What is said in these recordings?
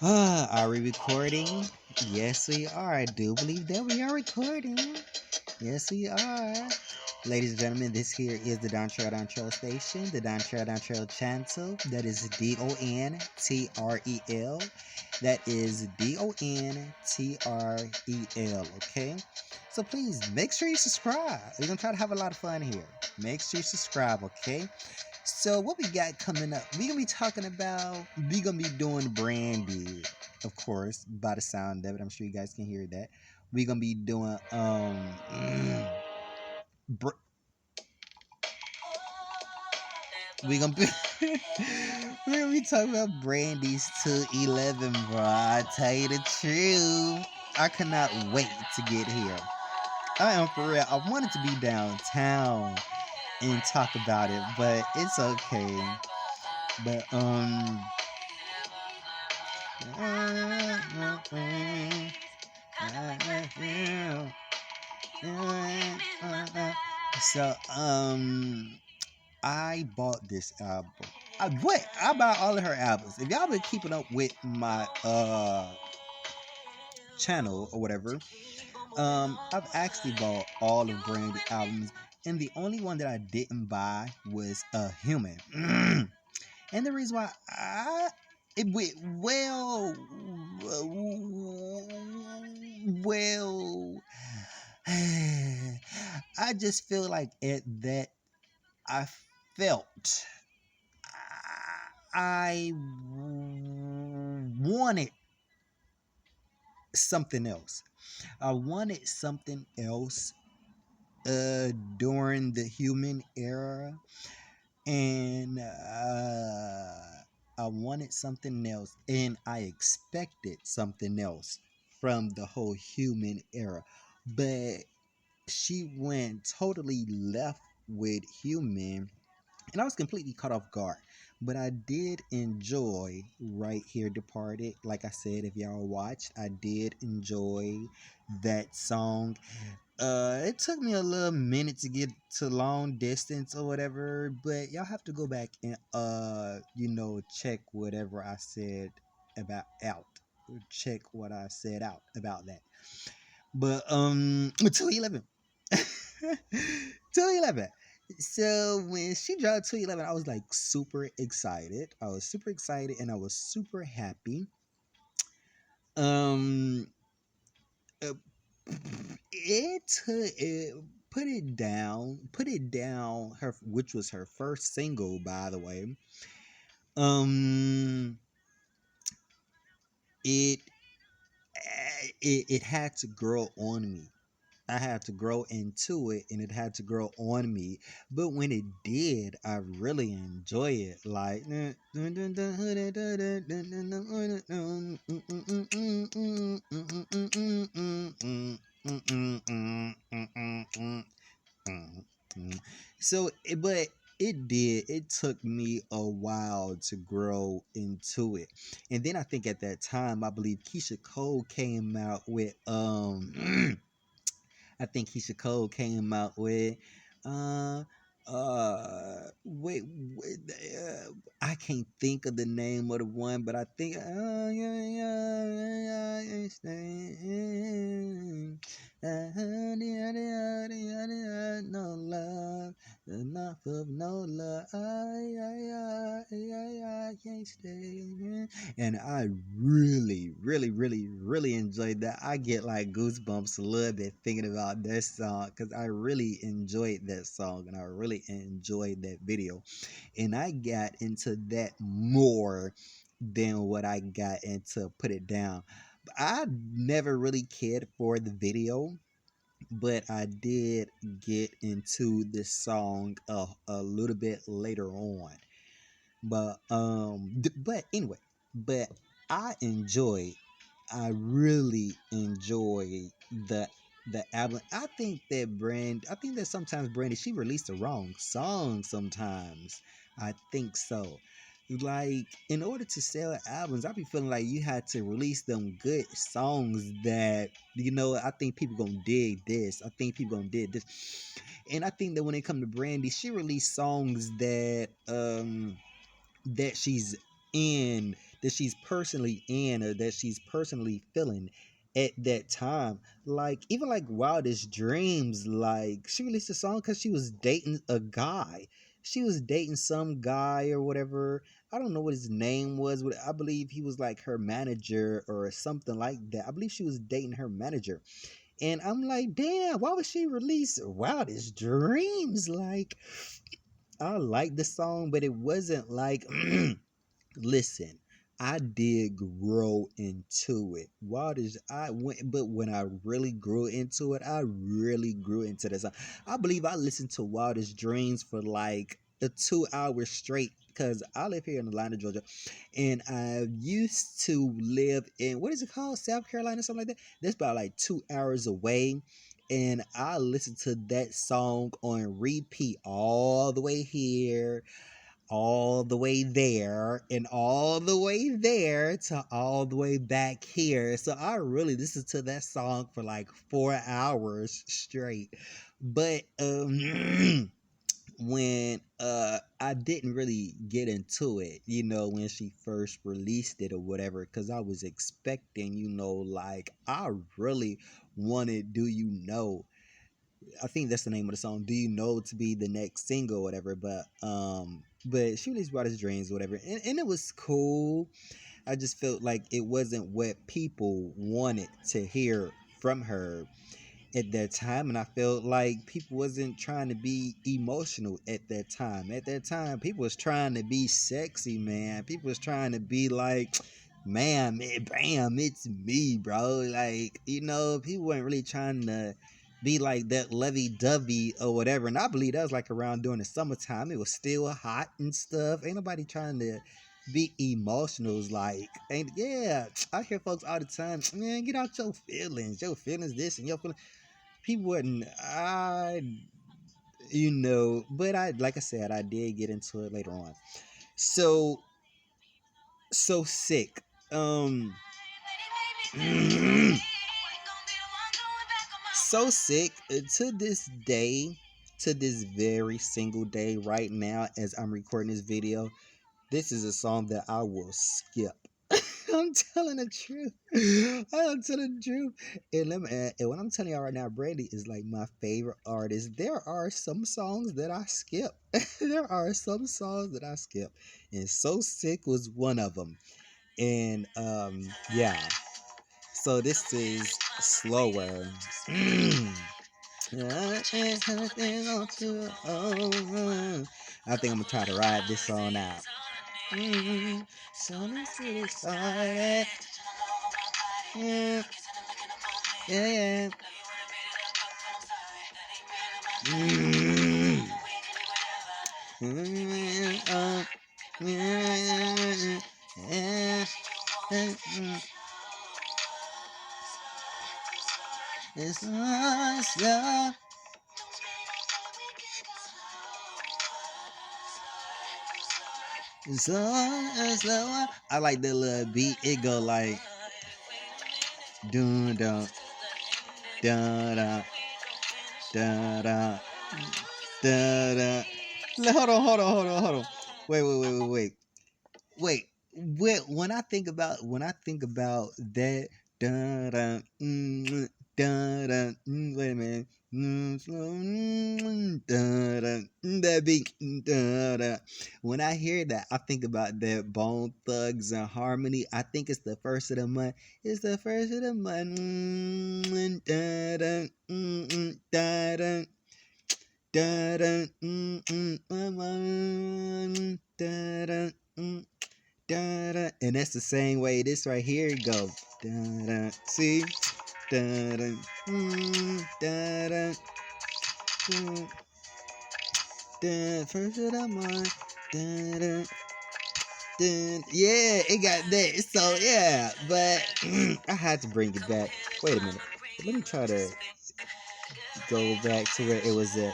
Are we recording? Yes, we are. I do believe that we are recording. Yes, we are. Ladies and gentlemen, this here is the Don Trail Station, the Don Trail channel. That is DONTREL. That is DONTREL. Okay? So please make sure you subscribe. We're going to try to have a lot of fun here. Make sure you subscribe, okay? So what we got coming up? We gonna be doing Brandy, of course, by the sound of it. I'm sure you guys can hear that. We gonna be doing Br- we gonna be we're gonna be talking about Brandy's 211, bro. I tell you the truth, I cannot wait to get here. I am for real. I wanted to be downtown and talk about it, but it's okay. But so I bought this album. I bought all of her albums. If y'all been keeping up with my channel or whatever, I've actually bought all of Brandy albums, and the only one that I didn't buy was Human. And the reason why it went well, I just feel like at that I felt I wanted something else. I wanted something else during the human era, and I wanted something else, and I expected something else from the whole human era. But she went totally left with human, and I was completely caught off guard. But I did enjoy Right Here Departed. Like I said, if y'all watched, I did enjoy that song. It took me a little minute to get to Long Distance or whatever, but y'all have to go back and check whatever I said about out. Check what I said out about that. But 211. 211. So when she dropped 211, I was like super excited. I was super excited and I was super happy. Um uh, it put it down her, which was her first single, by the way. Um it it had to grow on me. I had to grow into it, and it had to grow on me. But when it did, I really enjoy it. Like but it did. It took me a while to grow into it, and then I think at that time, I believe Keisha Cole came out with I think Keisha Cole came out with uh wait I can't think of the name of the one, but I think yeah, no love, enough of no love, I can't stay. And I really enjoyed that. I get like goosebumps a little bit thinking about that song because I really enjoyed that song and I really enjoyed that video, and I got into that more than what I got into Put It Down. I never really cared for the video, but I did get into this song a little bit later on. But anyway, but I enjoy I really enjoy the the album. I think that sometimes Brandy, she released the wrong song sometimes. I think so. Like, in order to sell albums, I be feeling like you had to release them good songs that, I think people gonna dig this. I think people gonna dig this. And I think that when it come to Brandy, she released songs that she's in that she's personally in or that she's personally feeling at that time. Like even like Wildest Dreams, like she released a song because she was dating a guy. She was dating some guy or whatever. I don't know what his name was, but I believe he was like her manager or something like that. I believe she was dating her manager. And I'm like, damn, why would she release Wildest Dreams? Like, I like the song, but it wasn't like listen, I did grow into it. What is I went, but when I really grew into it, I really grew into this. I believe I listened to Wildest Dreams for like a 2 hours straight because I live here in Atlanta, Georgia, and I used to live in what is it called, South Carolina, something like that. That's about like 2 hours away. And I listened to that song on repeat all the way here, all the way there, and all the way there to all the way back here. So I really listened to that song for like 4 hours straight. But when I didn't really get into it, when she first released it or whatever, because I was expecting, like I really wanted Do You Know. I think that's the name of the song. Do you know to be the next single, or whatever? But she released Wildest Dreams, whatever, and it was cool. I just felt like it wasn't what people wanted to hear from her at that time, and I felt like people wasn't trying to be emotional at that time. At that time, people was trying to be sexy, man. People was trying to be like, man, bam, it's me, bro. Like, people weren't really trying to be like that lovey-dovey or whatever. And I believe that was like around during the summertime. It was still hot and stuff. Ain't nobody trying to be emotional. Like, ain't yeah. I hear folks all the time, man, get out your feelings. Your feelings this and your feelings. People wouldn't. But I, like I said, I did get into it later on. So so sick. So sick to this day, to this very single day, right now, as I'm recording this video. This is a song that I will skip. I'm telling the truth. I'm telling the truth. And what I'm telling y'all right now, Brandy is like my favorite artist. There are some songs that I skip. There are some songs that I skip. And So Sick was one of them. And yeah. So this is slower. I think I'm gonna try to ride this song out. So let's get it started. Yeah, yeah, yeah. Mm. Yeah, yeah, yeah. It's us, yeah. Slower. I like that little beat. It go like dun dun dun dun dun dun dun dun. Hold on. Wait. Wait, when I think about that, dun dun dun dun, wait a minute, dun dun, that beat, dun dun. When I hear that, I think about that Bone Thugs and Harmony. I think it's the first of the month. It's the first of the month. Dun dun dun dun. Dun, dun, dun, dun, dun, dun. And that's the same way this right here go. Dun, dun. See? Dun, dun, dun, dun, dun, dun. First of the month. Dun, dun, dun. Yeah, it got that. So yeah, but I had to bring it back. Wait a minute. Let me try to go back to where it was at.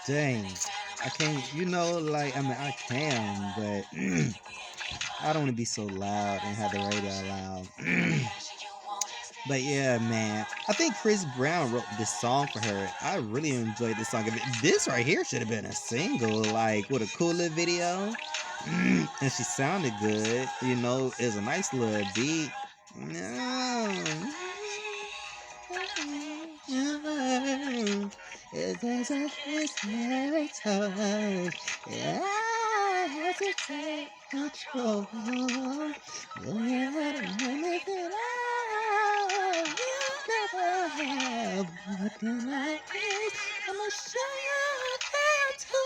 Dang. I can't, like, I mean, I can, but I don't want to be so loud and have the radio loud. But yeah, man, I think Chris Brown wrote this song for her. I really enjoyed this song. This right here should have been a single, like with a cooler video. And she sounded good. You know, it's a nice little beat. No. It's as a touch. Yeah, I have to take control. You'll never anything I never have nothing like this. I'ma show you how to.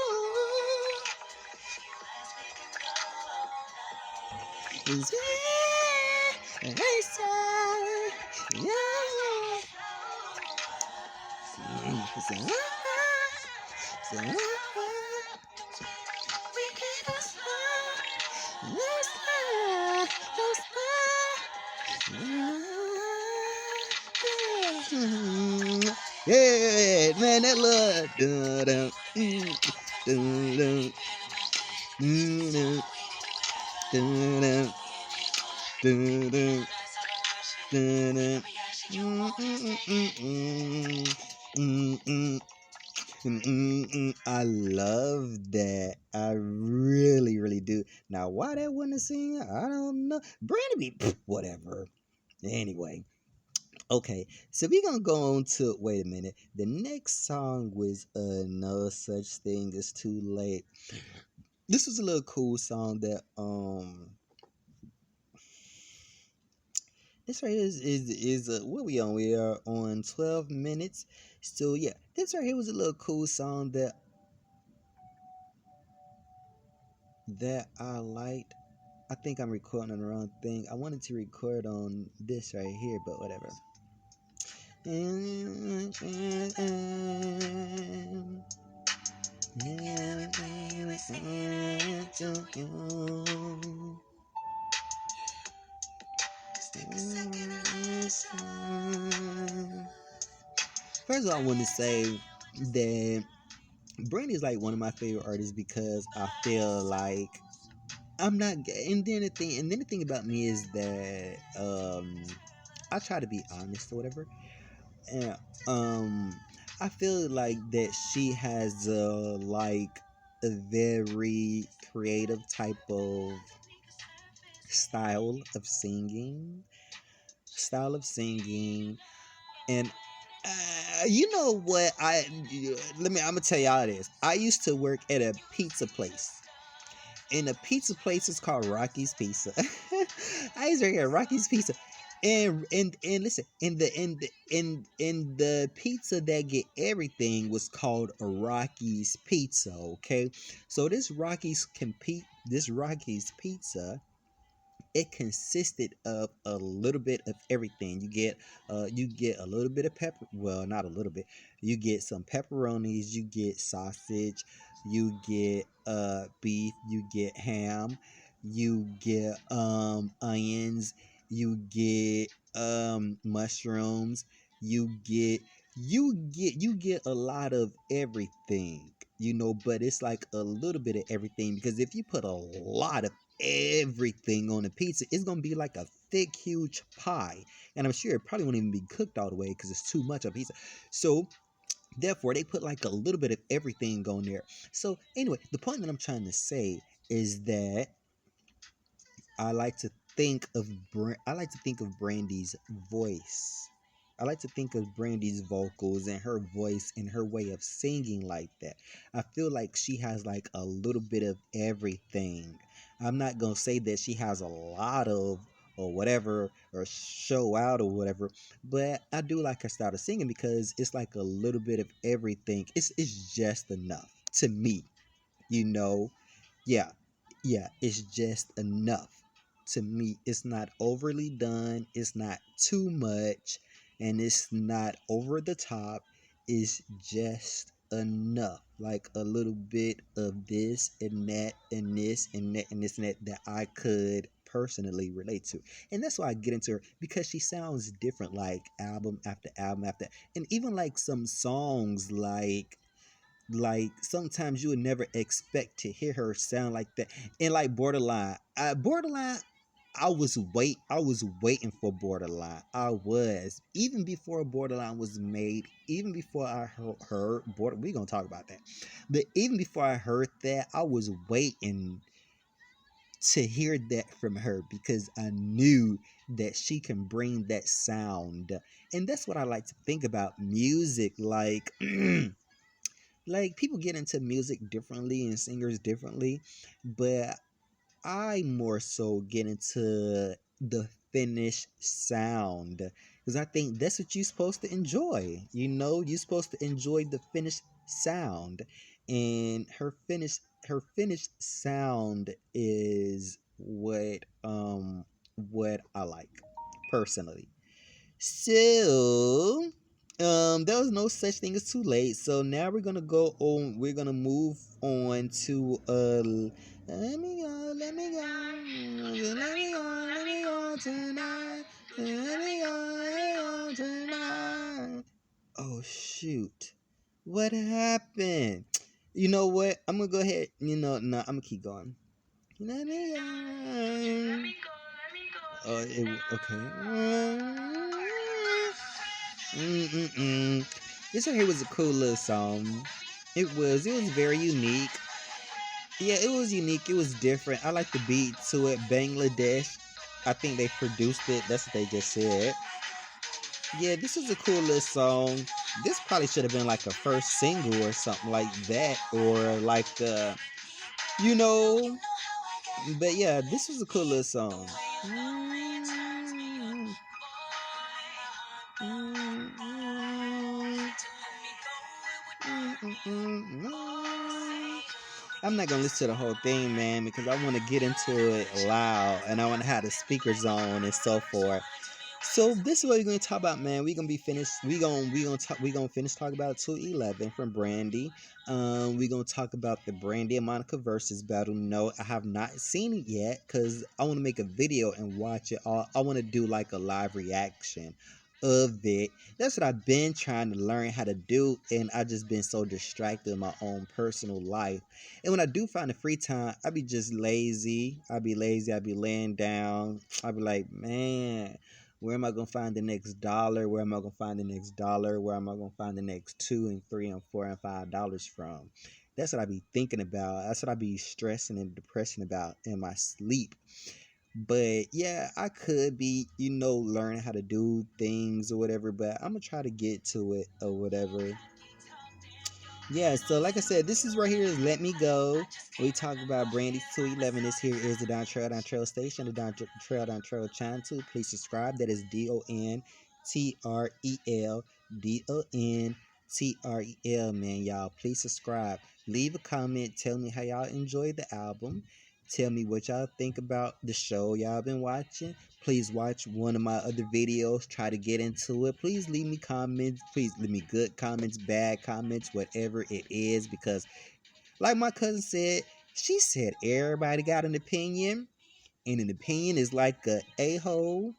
Is it? It's yeah. Yeah, man, that love. Dun, dun, dun, dun, dun, dun, dun, dun, dun, dun. I love that. I really, really do. Now, why that wasn't a singer, I don't know. Brandy, whatever. Anyway, okay. So we gonna go on to wait a minute. The next song was No Such Thing as Too Late. This was a little cool song that this right here is what we on? We are on 12 minutes. So yeah, this right here was a little cool song that I liked. I think I'm recording on the wrong thing. I wanted to record on this right here, but whatever. First of all, I want to say that Brandy is like one of my favorite artists because I feel like I'm not. And then the thing about me is that I try to be honest or whatever, and I feel like that she has like a very creative type of style of singing, style of singing, and you know what? I'm gonna tell y'all this. I used to work at a pizza place. And the pizza place is called Rocky's Pizza. I used to work at Rocky's Pizza. And listen, in the pizza that get everything was called a Rocky's Pizza, okay? So this Rocky's Pizza, it consisted of a little bit of everything. You get a little bit of pepper. Well, not a little bit. You get some pepperonis. You get sausage. You get beef. You get ham. You get onions. You get mushrooms. You get a lot of everything. But it's like a little bit of everything because if you put a lot of everything on a pizza, it's gonna be like a thick, huge pie, and I'm sure it probably won't even be cooked all the way because it's too much of pizza. So therefore, they put like a little bit of everything on there. So anyway, the point that I'm trying to say is that I like to I like to think of Brandy's voice. I like to think of Brandy's vocals and her voice and her way of singing like that. I feel like she has like a little bit of everything. I'm not gonna say that she has a lot of or whatever or show out or whatever, but I do like her style of singing because it's like a little bit of everything. It's just enough to me, you know. Yeah, yeah, it's just enough to me. It's not overly done, it's not too much, and it's not over the top. It's just enough, like a little bit of this and that and this and that and this and that I could personally relate to. And that's why I get into her, because she sounds different, like album after album after, and even like some songs like Like sometimes you would never expect to hear her sound like that. And like Borderline, I was waiting for Borderline. I was even before Borderline was made, even before I heard Border. We gonna talk about that, but even before I heard that, I was waiting to hear that from her because I knew that she can bring that sound. And that's what I like to think about music. Like people get into music differently and singers differently, but I more so get into the finished sound because I think that's what you're supposed to enjoy. You know, you're supposed to enjoy the finished sound, and her finished sound is what I like personally. So, there was no such thing as too late. So now we're gonna go on. We're gonna move on to Let me go, let me go, let me go, let me go tonight. Let me go, let me go tonight. Oh shoot, what happened? You know what? I'm gonna go ahead. No, I'm gonna keep going. Let me go. Okay. Mm-mm-mm. This right here was a cool little song. It was very unique. Yeah, it was unique. It was different. I like the beat to it. Bangladesh. I think they produced it. That's what they just said. Yeah, this is a cool little song. This probably should have been like a first single or something like that. Or like you know. But yeah, this was a cool little song. Mm, mm, mm. I'm not gonna listen to the whole thing, man, because I want to get into it loud and I want to have the speakers on and so forth. So this is what we're gonna talk about, man. We gonna be finished. We gonna finish talking about 211 from Brandy. We gonna talk about the Brandy and Monica versus battle. No, I have not seen it yet because I want to make a video and watch it. I want to do like a live reaction of it. That's what I've been trying to learn how to do, and I just been so distracted in my own personal life. And when I do find the free time, I be just lazy. I be lazy. I be laying down. I be like, man, where am I gonna find the next dollar? Where am I gonna find the next dollar? Where am I gonna find the next $2 and $3 and $4 and $5 That's what I be thinking about. That's what I be stressing and depressing about in my sleep. But yeah, I could be, learning how to do things or whatever, but I'm gonna try to get to it or whatever. Yeah, so like I said, this is right here is Let Me Go. We talk about Brandy 211. This here is the Don Trail Station, the Don Trail channel. Please subscribe. That is DonTrel. DonTrel, man, y'all. Please subscribe. Leave a comment. Tell me how y'all enjoyed the album. Tell me what y'all think about the show y'all been watching. Please watch one of my other videos. Try to get into it. Please leave me comments. Please leave me good comments, bad comments, whatever it is. Because, like my cousin said, she said everybody got an opinion. And an opinion is like a hole.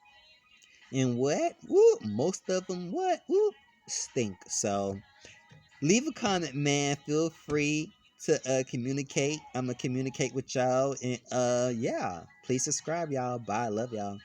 And what? Woo, most of them, what? Woo, stink. So, leave a comment, man. Feel free to communicate. I'm going to communicate with y'all. And yeah, please subscribe, y'all. Bye. Love y'all.